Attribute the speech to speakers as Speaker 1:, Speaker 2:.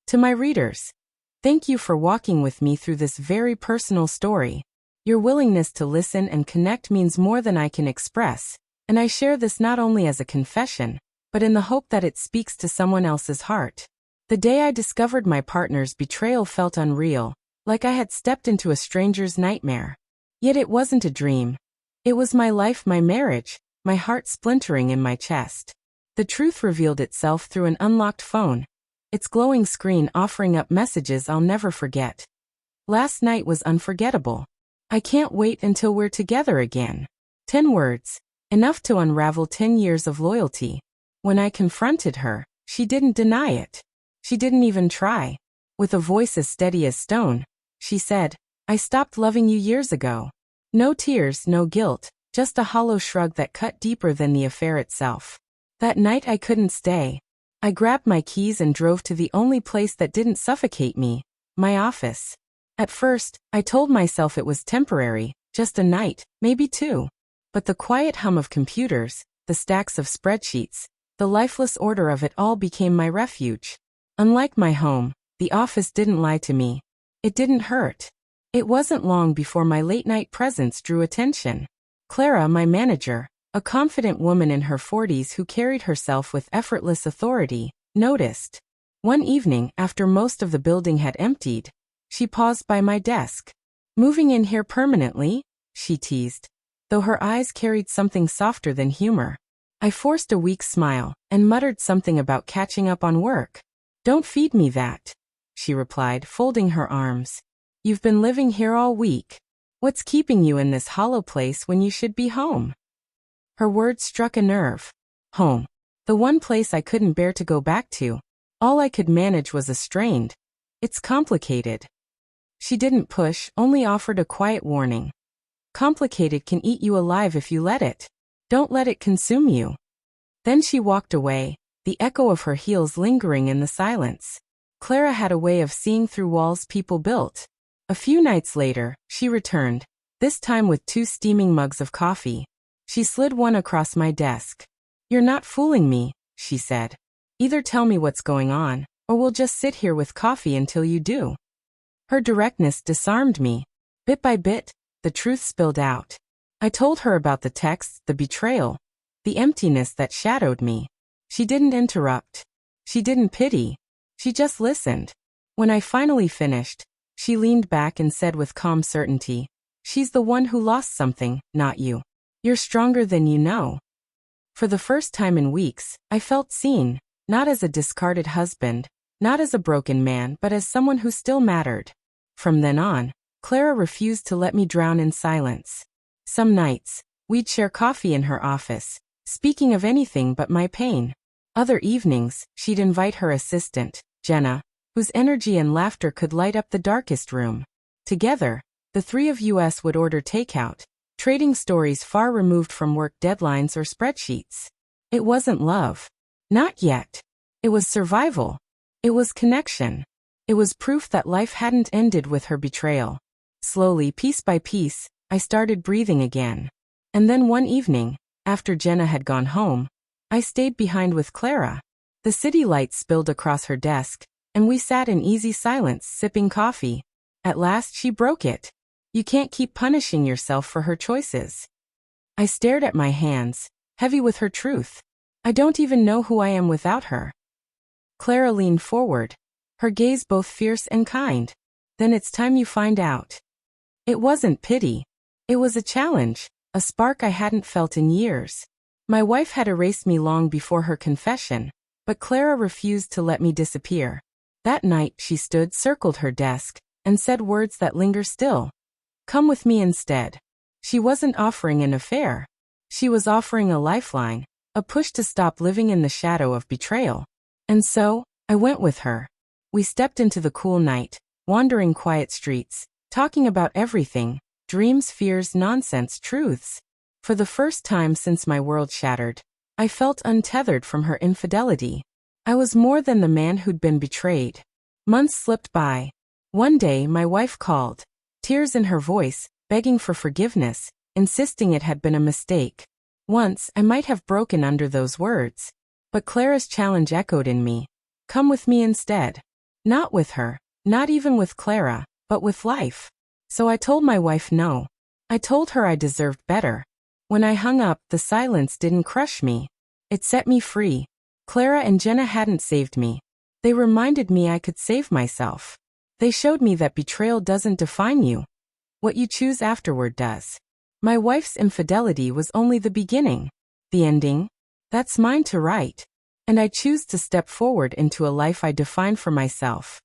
Speaker 1: To my readers, thank you for walking with me through this very personal story. Your willingness to listen and connect means more than I can express, and I share this not only as a confession, but in the hope that it speaks to someone else's heart. The day I discovered my partner's betrayal felt unreal, like I had stepped into a stranger's nightmare. Yet it wasn't a dream. It was my life, my marriage, my heart splintering in my chest. The truth revealed itself through an unlocked phone, its glowing screen offering up messages I'll never forget. Last night was unforgettable. I can't wait until we're together again. 10 words, enough to unravel 10 years of loyalty. When I confronted her, she didn't deny it. She didn't even try. With a voice as steady as stone, she said, "I stopped loving you years ago." No tears, no guilt, just a hollow shrug that cut deeper than the affair itself. That night I couldn't stay. I grabbed my keys and drove to the only place that didn't suffocate me, my office. At first, I told myself it was temporary, just a night, maybe 2. But the quiet hum of computers, the stacks of spreadsheets, the lifeless order of it all became my refuge. Unlike my home, the office didn't lie to me. It didn't hurt. It wasn't long before my late-night presence drew attention. Clara, my manager, a confident woman in her 40s who carried herself with effortless authority, noticed. One evening, after most of the building had emptied, she paused by my desk. "Moving in here permanently?" she teased, though her eyes carried something softer than humor. I forced a weak smile and muttered something about catching up on work. "Don't feed me that," she replied, folding her arms. "You've been living here all week. What's keeping you in this hollow place when you should be home?" Her words struck a nerve. Home. The one place I couldn't bear to go back to. All I could manage was a strained. "It's complicated." She didn't push, only offered a quiet warning. Complicated can eat you alive if you let it. Don't let it consume you. Then she walked away, the echo of her heels lingering in the silence. Clara had a way of seeing through walls people built. A few nights later, she returned, this time with 2 steaming mugs of coffee. She slid one across my desk. "You're not fooling me," she said. "Either tell me what's going on, or we'll just sit here with coffee until you do." Her directness disarmed me. Bit by bit, the truth spilled out. I told her about the texts, the betrayal, the emptiness that shadowed me. She didn't interrupt. She didn't pity. She just listened. When I finally finished, she leaned back and said with calm certainty, "She's the one who lost something, not you. You're stronger than you know." For the first time in weeks, I felt seen, not as a discarded husband, not as a broken man, but as someone who still mattered. From then on, Clara refused to let me drown in silence. Some nights, we'd share coffee in her office, speaking of anything but my pain. Other evenings, she'd invite her assistant, Jenna, whose energy and laughter could light up the darkest room. Together, the 3 of us would order takeout, trading stories far removed from work deadlines or spreadsheets. It wasn't love. Not yet. It was survival. It was connection. It was proof that life hadn't ended with her betrayal. Slowly, piece by piece, I started breathing again. And then one evening, after Jenna had gone home, I stayed behind with Clara. The city lights spilled across her desk, and we sat in easy silence, sipping coffee. At last she broke it. "You can't keep punishing yourself for her choices." I stared at my hands, heavy with her truth. "I don't even know who I am without her." Clara leaned forward, her gaze both fierce and kind. "Then it's time you find out." It wasn't pity. It was a challenge, a spark I hadn't felt in years. My wife had erased me long before her confession, but Clara refused to let me disappear. That night she stood, circled her desk, and said words that linger still. "Come with me instead." She wasn't offering an affair. She was offering a lifeline, a push to stop living in the shadow of betrayal. And so, I went with her. We stepped into the cool night, wandering quiet streets, talking about everything, dreams, fears, nonsense, truths. For the first time since my world shattered, I felt untethered from her infidelity. I was more than the man who'd been betrayed. Months slipped by. One day my wife called, tears in her voice, begging for forgiveness, insisting it had been a mistake. Once I might have broken under those words. But Clara's challenge echoed in me. "Come with me instead." Not with her, not even with Clara, but with life. So I told my wife no. I told her I deserved better. When I hung up, the silence didn't crush me. It set me free. Clara and Jenna hadn't saved me. They reminded me I could save myself. They showed me that betrayal doesn't define you. What you choose afterward does. My wife's infidelity was only the beginning. The ending? That's mine to write. And I choose to step forward into a life I define for myself.